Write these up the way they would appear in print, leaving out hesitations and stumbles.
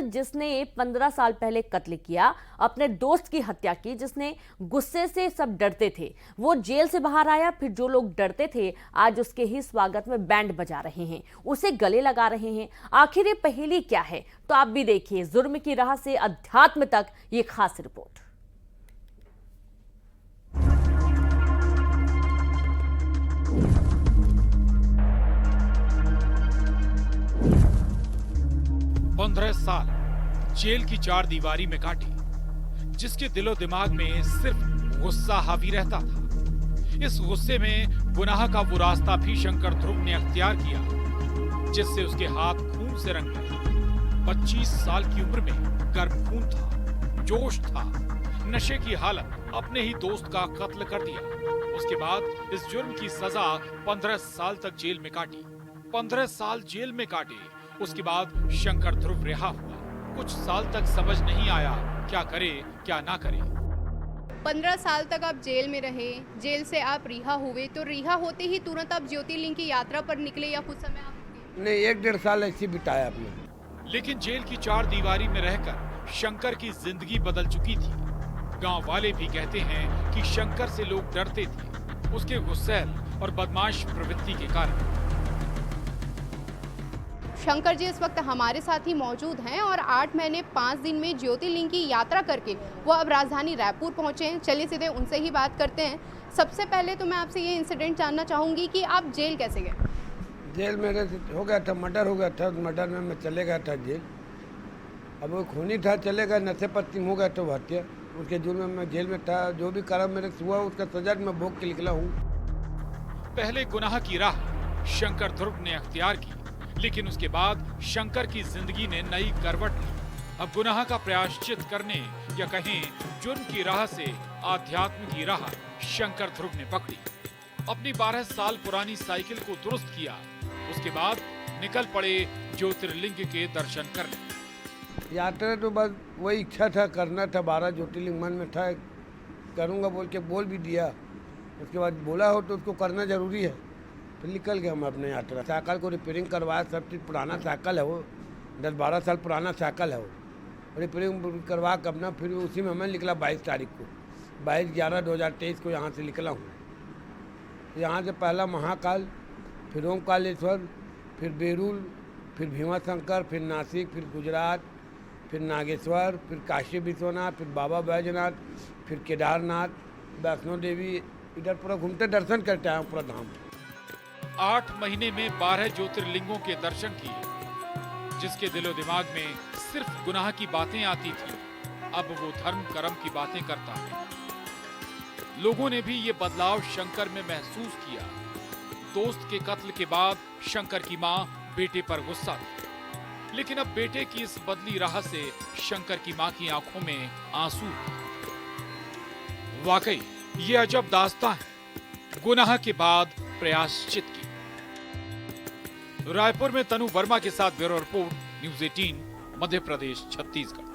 जिसने 15 साल पहले कत्ल किया, अपने दोस्त की हत्या की, जिसने गुस्से से सब डरते थे, वो जेल से बाहर आया। फिर जो लोग डरते थे आज उसके ही स्वागत में बैंड बजा रहे हैं, उसे गले लगा रहे हैं। आखिर ये पहेली क्या है? तो आप भी देखिए जुर्म की राह से अध्यात्म तक ये खास रिपोर्ट। पंद्रह साल जेल की चार दीवारी में काटी, जिसके दिलो दिमाग में सिर्फ गुस्सा हावी रहता था। इस गुस्से में गुनाह का वो रास्ता भी शंकर ध्रुव ने अख्तियार किया, जिससे उसके हाथ खून से रंग गए। 25 साल की उम्र में गर्म खून था, जोश था, नशे की हालत, अपने ही दोस्त का कत्ल कर दिया। उसके बाद इस जुर्म की सजा 15 साल तक जेल में काटी। 15 साल जेल में काटे, उसके बाद शंकर ध्रुव रिहा हुआ। कुछ साल तक समझ नहीं आया क्या करे क्या ना करे। 15 साल तक आप जेल में रहे, जेल से आप रिहा हुए, तो रिहा होते ही तुरंत आप ज्योतिर्लिंग की यात्रा पर निकले या कुछ समय आप रुके? नहीं, 1-1.5 साल ऐसे बिताया आपने। लेकिन जेल की चार दीवारी में रहकर शंकर की जिंदगी बदल चुकी थी। गांव वाले भी कहते हैं कि शंकर से लोग डरते थे, उसके गुस्सैल और बदमाश प्रवृत्ति के कारण। शंकर जी इस वक्त हमारे साथ ही मौजूद हैं और 8 महीने 5 दिन में ज्योतिर्लिंग की यात्रा करके वो अब राजधानी रायपुर पहुंचे हैं। चलिए सीधे उनसे ही बात करते हैं। सबसे पहले तो मैं आपसे ये इंसिडेंट जानना चाहूंगी कि आप जेल कैसे गए? जेल मेरे हो गया था, मर्डर हो गया था, मर्डर में मैं चले गया था जेल। अब वो खूनी था, चले गए, नशे पत्ती हो गया तो हत्या, उसके जुर्म में मैं जेल में था। जो भी कारण मेरे से हुआ उसका सजा मैं भोग के निकला हूँ। पहले गुनाह की राह शंकर ध्रुव ने अख्तियार की, लेकिन उसके बाद शंकर की जिंदगी ने नई करवट ली। अब गुनाह का प्रायश्चित करने या कहें जुर्म की राह से आध्यात्म की राह शंकर ध्रुव ने पकड़ी। अपनी 12 साल पुरानी साइकिल को दुरुस्त किया, उसके बाद निकल पड़े ज्योतिर्लिंग के दर्शन करने। यात्रा तो बस वही इच्छा था, करना था। 12 ज्योतिर्लिंग मन में था, करूँगा बोल के बोल भी दिया। उसके बाद बोला हो तो उसको करना जरूरी है। फिर निकल गए हम अपने यात्रा। साइकिल को रिपेयरिंग करवाया, सब चीज़। पुराना साइकिल है वो, 10-12 साल पुराना साइकिल है वो। रिपेयरिंग करवा कर अपना फिर उसी में मैं निकला 22 तारीख को, 22/11/2023 को यहाँ से निकला हूँ। यहाँ से पहला महाकाल, फिर ओमकालेश्वर, फिर बेरुल, फिर भीमाशंकर, फिर नासिक, फिर गुजरात, फिर नागेश्वर, फिर काशी विश्वनाथ, फिर बाबा बैजनाथ, फिर केदारनाथ, वैष्णो देवी, इधर पूरा घूमते दर्शन करते आए पूरा धाम। 8 महीने में 12 ज्योतिर्लिंगों के दर्शन किए। जिसके दिलो दिमाग में सिर्फ गुनाह की बातें आती थी, अब वो धर्म कर्म की बातें करता है। लोगों ने भी ये बदलाव शंकर में महसूस किया। दोस्त के कत्ल के बाद शंकर की मां बेटे पर गुस्सा थी, लेकिन अब बेटे की इस बदली राह से शंकर की मां की आंखों में आंसू थे। वाकई ये अजब दास्तां है, गुनाह के बाद प्रयाश्चित की। रायपुर में तनु वर्मा के साथ bureau report, news 18, Madhya Pradesh, Chhattisgarh.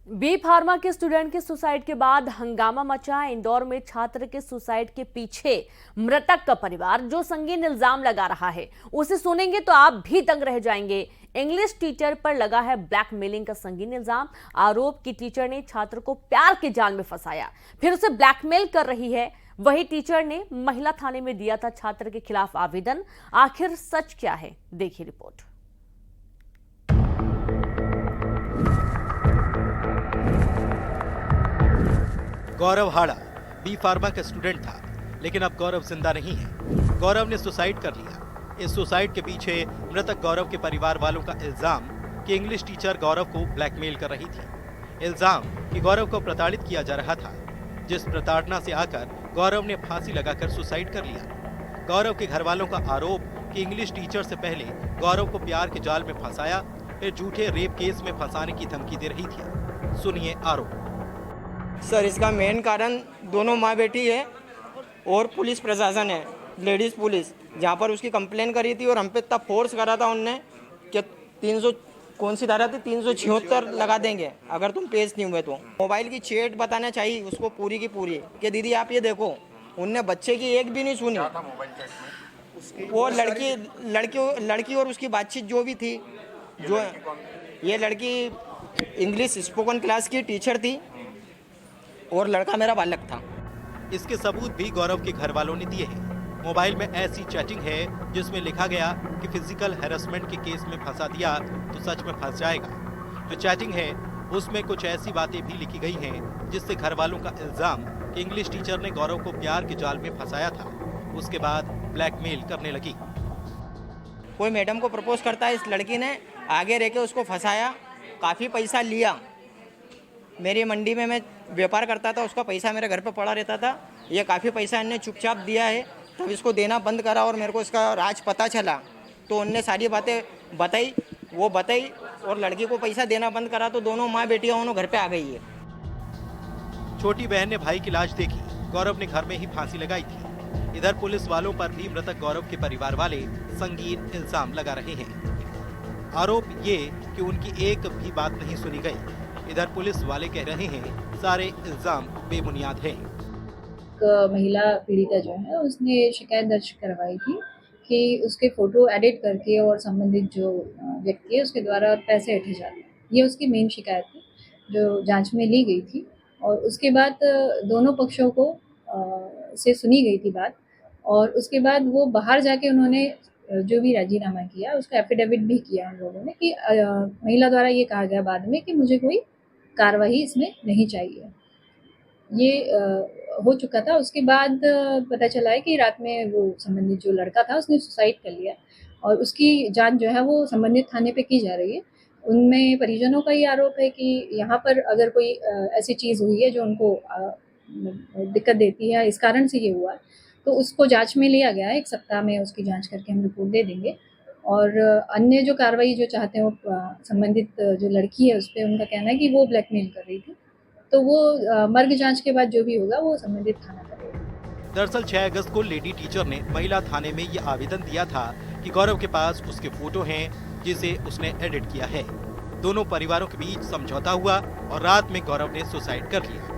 B pharma के स्टूडेंट के सुसाइड के बाद हंगामा मचा। इंदौर में छात्र के सुसाइड के पीछे मृतक का परिवार जो संगीन इल्जाम लगा रहा है, उसे सुनेंगे तो आप भी दंग रह जाएंगे। इंग्लिश टीचर पर लगा है ब्लैकमेलिंग का संगीन इल्जाम। आरोप की टीचर ने छात्र को प्यार के जाल में फंसाया, फिर उसे ब्लैकमेल कर रही है। वही टीचर ने महिला थाने में दिया था छात्र के खिलाफ आवेदन। आखिर सच क्या है, देखिए रिपोर्ट। गौरव हाड़ा बी फार्मा का स्टूडेंट था, लेकिन अब गौरव जिंदा नहीं है। गौरव ने सुसाइड कर लिया। इस सुसाइड के पीछे मृतक गौरव के परिवार वालों का इल्जाम कि इंग्लिश टीचर गौरव को ब्लैकमेल कर रही थी। इल्जाम कि गौरव को प्रताड़ित किया जा रहा था, जिस प्रताड़ना से आकर गौरव ने फांसी लगाकर सुसाइड कर लिया। गौरव के घर वालों का आरोप कि इंग्लिश टीचर से पहले गौरव को प्यार के जाल में फंसाया, फिर झूठे रेप केस में फंसाने की धमकी दे रही थी। सुनिए आरोप। सर, इसका मेन कारण दोनों माँ बेटी है और पुलिस प्रशासन है, लेडीज़ पुलिस, जहाँ पर उसकी कंप्लेन करी थी और हम पे इतना फोर्स करा था उनने कि कौन सी धारा थी 376 लगा देंगे अगर तुम पेश नहीं हुए तो। मोबाइल की चैट बताना चाहिए उसको पूरी की पूरी कि दीदी आप ये देखो, उनने बच्चे की एक भी नहीं सुनी। वो लड़की और उसकी बातचीत जो भी थी, जो ये लड़की इंग्लिश स्पोकन क्लास की टीचर थी और लड़का मेरा बालक था। इसके सबूत भी गौरव के घर वालों ने दिए हैं। मोबाइल में ऐसी चैटिंग है जिसमें लिखा गया कि फिजिकल हैरेसमेंट के केस में फंसा दिया तो सच में फंस जाएगा। जो चैटिंग है उसमें कुछ ऐसी बातें भी लिखी गई हैं जिससे घर वालों का इल्जाम कि इंग्लिश टीचर ने गौरव को प्यार के जाल में फंसाया था, उसके बाद ब्लैकमेल करने लगी। कोई मैडम को प्रपोज करता है, इस लड़की ने आगे रह के उसको फंसाया, काफ़ी पैसा लिया। मेरी मंडी में मैं व्यापार करता था, उसका पैसा मेरे घर पे पड़ा रहता था। ये काफ़ी पैसा इनने चुपचाप दिया है, तब इसको देना बंद करा और मेरे को इसका राज पता चला तो उनने सारी बातें बताई और लड़की को पैसा देना बंद करा तो दोनों माँ बेटियाँ उन्होंने घर पे आ गई है। छोटी बहन ने भाई की लाश देखी, गौरव ने घर में ही फांसी लगाई थी। इधर पुलिस वालों पर भी मृतक गौरव के परिवार वाले संगीन इल्जाम लगा रहे हैं। आरोप ये कि उनकी एक भी बात नहीं सुनी गई। इधर पुलिस वाले कह रहे हैं सारे इल्जाम बेबुनियाद हैं। महिला पीड़िता जो है उसने शिकायत दर्ज करवाई थी कि उसके फ़ोटो एडिट करके और संबंधित जो व्यक्ति है उसके द्वारा पैसे हटे जाते हैं। ये उसकी मेन शिकायत थी जो जांच में ली गई थी और उसके बाद दोनों पक्षों को से सुनी गई थी बात और उसके बाद वो बाहर जाके उन्होंने जो भी राजीनामा किया उसका एफिडेविट भी किया उन लोगों ने कि महिला द्वारा ये कहा गया बाद में कि मुझे कोई कार्रवाई इसमें नहीं चाहिए। ये हो चुका था। उसके बाद पता चला है कि रात में वो संबंधित जो लड़का था उसने सुसाइड कर लिया और उसकी जांच जो है वो संबंधित थाने पे की जा रही है। उनमें परिजनों का ये आरोप है कि यहाँ पर अगर कोई ऐसी चीज़ हुई है जो उनको दिक्कत देती है, इस कारण से ये हुआ है, तो उसको जांच में लिया गया है। 1 सप्ताह में उसकी जांच करके हम रिपोर्ट दे देंगे और अन्य जो कार्रवाई जो चाहते हैं वो संबंधित जो लड़की है उस पर उनका कहना है कि वो ब्लैकमेल कर रही थी, तो वो मर्ग जांच के बाद जो भी होगा वो संबंधित थाना करेगा। दरअसल 6 अगस्त को लेडी टीचर ने महिला थाने में ये आवेदन दिया था कि गौरव के पास उसके फोटो हैं जिसे उसने एडिट किया है। दोनों परिवारों के बीच समझौता हुआ और रात में गौरव ने सुसाइड कर लिया।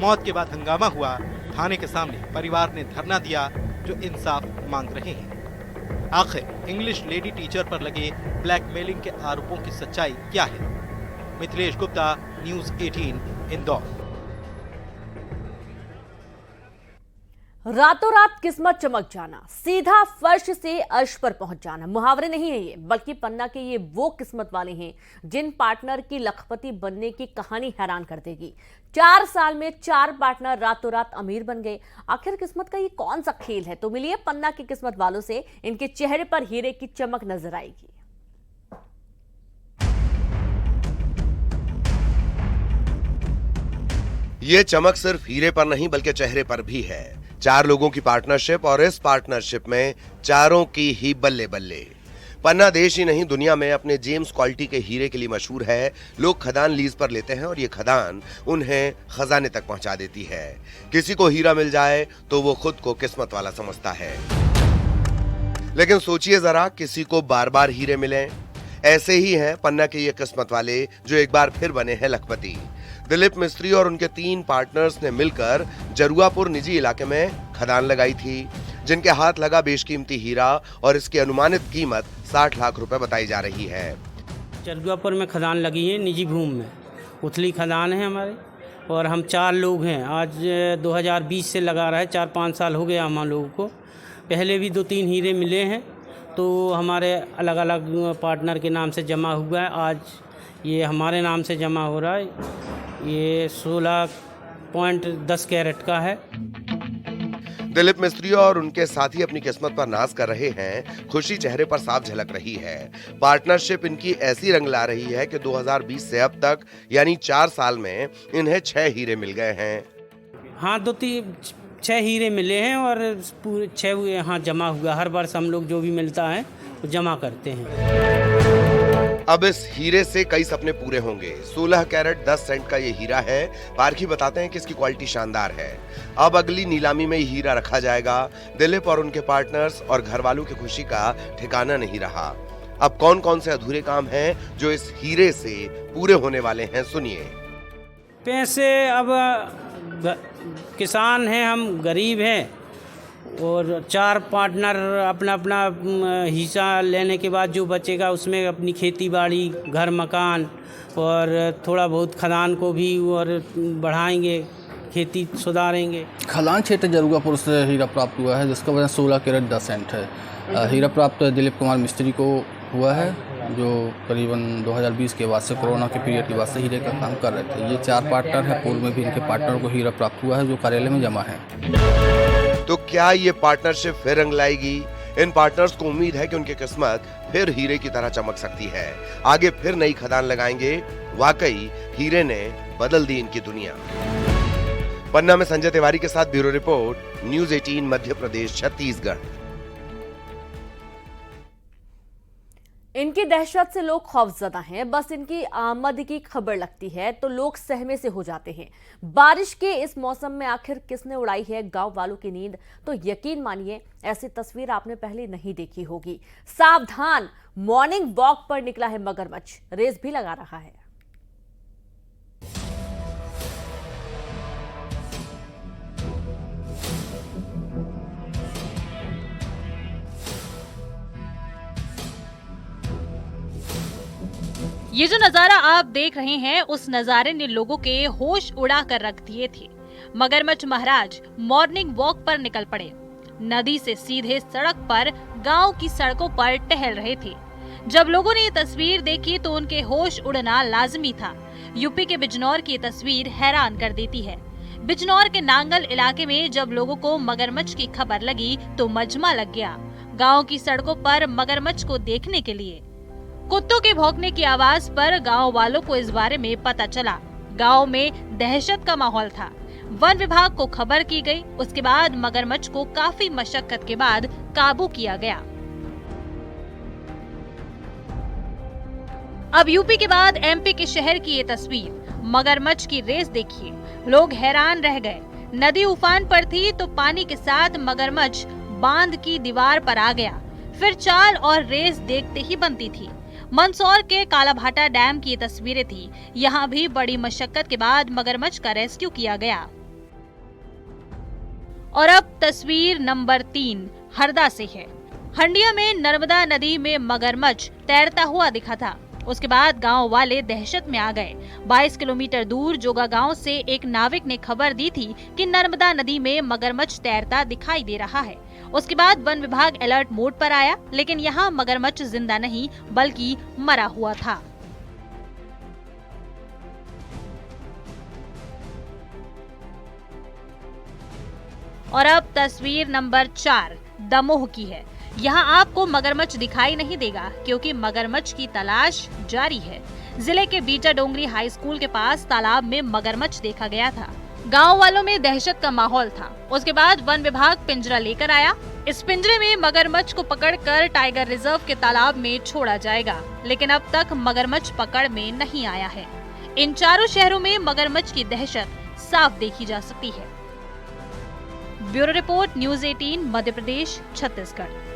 मौत के बाद हंगामा हुआ। थाने के सामने परिवार ने धरना दिया जो इंसाफ मांग रहे हैं। आखिर इंग्लिश लेडी टीचर पर लगे ब्लैकमेलिंग के आरोपों की सच्चाई क्या है? मिथिलेश गुप्ता, न्यूज़ 18 इंदौर। रातों रात किस्मत चमक जाना, सीधा फर्श से अर्श पर पहुंच जाना मुहावरे नहीं है ये, बल्कि पन्ना के ये वो किस्मत वाले हैं जिन पार्टनर की लखपति बनने की कहानी हैरान कर देगी। 4 साल में 4 पार्टनर रातों रात अमीर बन गए। आखिर किस्मत का ये कौन सा खेल है? तो मिलिए पन्ना की किस्मत वालों से, इनके चेहरे पर हीरे की चमक नजर आएगी। ये चमक सिर्फ हीरे पर नहीं बल्कि चेहरे पर भी है। 4 लोगों की पार्टनरशिप और इस पार्टनरशिप में चारों की ही बल्ले बल्ले। पन्ना देश ही नहीं दुनिया में अपने जेम्स क्वालिटी के हीरे के लिए मशहूर है। लोग खदान लीज पर लेते हैं और ये खदान उन्हें खजाने तक पहुंचा देती है। किसी को हीरा मिल जाए तो वो खुद को किस्मत वाला समझता है, लेकिन सोचिए जरा किसी को बार बार हीरे मिले। ऐसे ही हैं पन्ना के ये किस्मत वाले जो एक बार फिर बने हैं लखपति। दिलीप मिस्त्री और उनके 3 पार्टनर्स ने मिलकर जरुआपुर निजी इलाके में खदान लगाई थी, जिनके हाथ लगा बेशकीमती हीरा और इसकी अनुमानित कीमत 60 लाख रुपए बताई जा रही है। जरुआपुर में खदान लगी है, निजी भूमि में उथली खदान है हमारे और हम 4 लोग हैं। आज 2020 से लगा रहा है, 4-5 साल हो गया हम लोगों को। पहले भी 2-3 हीरे मिले हैं तो हमारे अलग अलग पार्टनर के नाम से जमा हुआ है। आज ये हमारे नाम से जमा हो रहा है। ये 16.10 कैरेट का है। दिलीप मिस्त्री और उनके साथी अपनी किस्मत पर नाज कर रहे हैं। खुशी चेहरे पर साफ झलक रही है। पार्टनरशिप इनकी ऐसी रंग ला रही है कि 2020 से अब तक यानी 4 साल में इन्हें 6 हीरे मिल गए हैं। हाँ, 6 हीरे मिले हैं और पूरे 6 यहाँ जमा हुआ। हर वर्ष हम लोग जो भी मिलता है वो जमा करते हैं। अब इस हीरे से कई सपने पूरे होंगे। 16 कैरेट 10 सेंट का ये हीरा है। पारखी बताते हैं कि इसकी क्वालिटी शानदार है। अब अगली नीलामी में हीरा रखा जाएगा। दिलीप और उनके पार्टनर्स और घर वालों की खुशी का ठिकाना नहीं रहा। अब कौन कौन से अधूरे काम हैं जो इस हीरे से पूरे होने वाले हैं, सुनिए। पैसे अब किसान हैं, हम गरीब हैं, और 4 पार्टनर अपना अपना हिस्सा लेने के बाद जो बचेगा उसमें अपनी खेती बाड़ी, घर मकान और थोड़ा बहुत खदान को भी और बढ़ाएंगे, खेती सुधारेंगे। खदान क्षेत्र जरूरापुर से हीरा प्राप्त हुआ है, जिसका वजन 16 कैरेट 10 सेंट है। हीरा प्राप्त दिलीप कुमार मिस्त्री को हुआ है, जो करीबन 2020 के बाद से, कोरोना के पीरियड के बाद से हीरे का काम कर रहे थे। ये 4 पार्टनर हैं, पूर्व में भी इनके पार्टनर को हीरा प्राप्त हुआ है, जो कार्यालय में जमा है। तो क्या ये पार्टनरशिप फिर रंग लाएगी? इन पार्टनर्स को उम्मीद है कि उनकी किस्मत फिर हीरे की तरह चमक सकती है, आगे फिर नई खदान लगाएंगे। वाकई हीरे ने बदल दी इनकी दुनिया। पन्ना में संजय तिवारी के साथ bureau report, news 18 Madhya Pradesh Chhattisgarh. इनकी दहशत से लोग खौफजदा हैं। बस इनकी आमद की खबर लगती है तो लोग सहमे से हो जाते हैं। बारिश के इस मौसम में आखिर किसने उड़ाई है गांव वालों की नींद? तो यकीन मानिए ऐसी तस्वीर आपने पहले नहीं देखी होगी। सावधान, मॉर्निंग वॉक पर निकला है मगरमच्छ, रेस भी लगा रहा है। ये जो नजारा आप देख रहे हैं, उस नजारे ने लोगों के होश उड़ा कर रख दिए थे। मगरमच्छ महाराज मॉर्निंग वॉक पर निकल पड़े। नदी से सीधे सड़क पर गांव की सड़कों पर टहल रहे थे। जब लोगों ने ये तस्वीर देखी तो उनके होश उड़ना लाजमी था। यूपी के बिजनौर की ये तस्वीर हैरान कर देती है। बिजनौर के नांगल इलाके में जब लोगों को मगरमच्छ की खबर लगी तो मजमा लग गया। गाँव की सड़कों पर मगरमच्छ को देखने के लिए कुत्तों के भौंकने की आवाज पर गांव वालों को इस बारे में पता चला। गांव में दहशत का माहौल था। वन विभाग को खबर की गई। उसके बाद मगरमच्छ को काफी मशक्कत के बाद काबू किया गया। अब यूपी के बाद एमपी के शहर की ये तस्वीर, मगरमच्छ की रेस देखिए। लोग हैरान रह गए। नदी उफान पर थी तो पानी के साथ मगरमच्छ बांध की दीवार पर आ गया। फिर चाल और रेस देखते ही बनती थी। मंदसौर के कालाभाटा डैम की तस्वीरें थी। यहाँ भी बड़ी मशक्कत के बाद मगरमच्छ का रेस्क्यू किया गया। और अब तस्वीर नंबर 3 हरदा से है। हंडिया में नर्मदा नदी में मगरमच्छ तैरता हुआ दिखा था। उसके बाद गांव वाले दहशत में आ गए। 22 किलोमीटर दूर जोगा गांव से एक नाविक ने खबर दी थी कि नर्मदा नदी में मगरमच्छ तैरता दिखाई दे रहा है। उसके बाद वन विभाग अलर्ट मोड पर आया, लेकिन यहाँ मगरमच्छ जिंदा नहीं बल्कि मरा हुआ था। और अब तस्वीर नंबर 4 दमोह की है। यहाँ आपको मगरमच्छ दिखाई नहीं देगा क्योंकि मगरमच्छ की तलाश जारी है। जिले के बीटा डोंगरी हाई स्कूल के पास तालाब में मगरमच्छ देखा गया था। गांव वालों में दहशत का माहौल था। उसके बाद वन विभाग पिंजरा लेकर आया। इस पिंजरे में मगरमच्छ को पकड़कर टाइगर रिजर्व के तालाब में छोड़ा जाएगा, लेकिन अब तक मगरमच्छ पकड़ में नहीं आया है। इन चारों शहरों में मगरमच्छ की दहशत साफ देखी जा सकती है। Bureau report, news 18 Madhya Pradesh Chhattisgarh.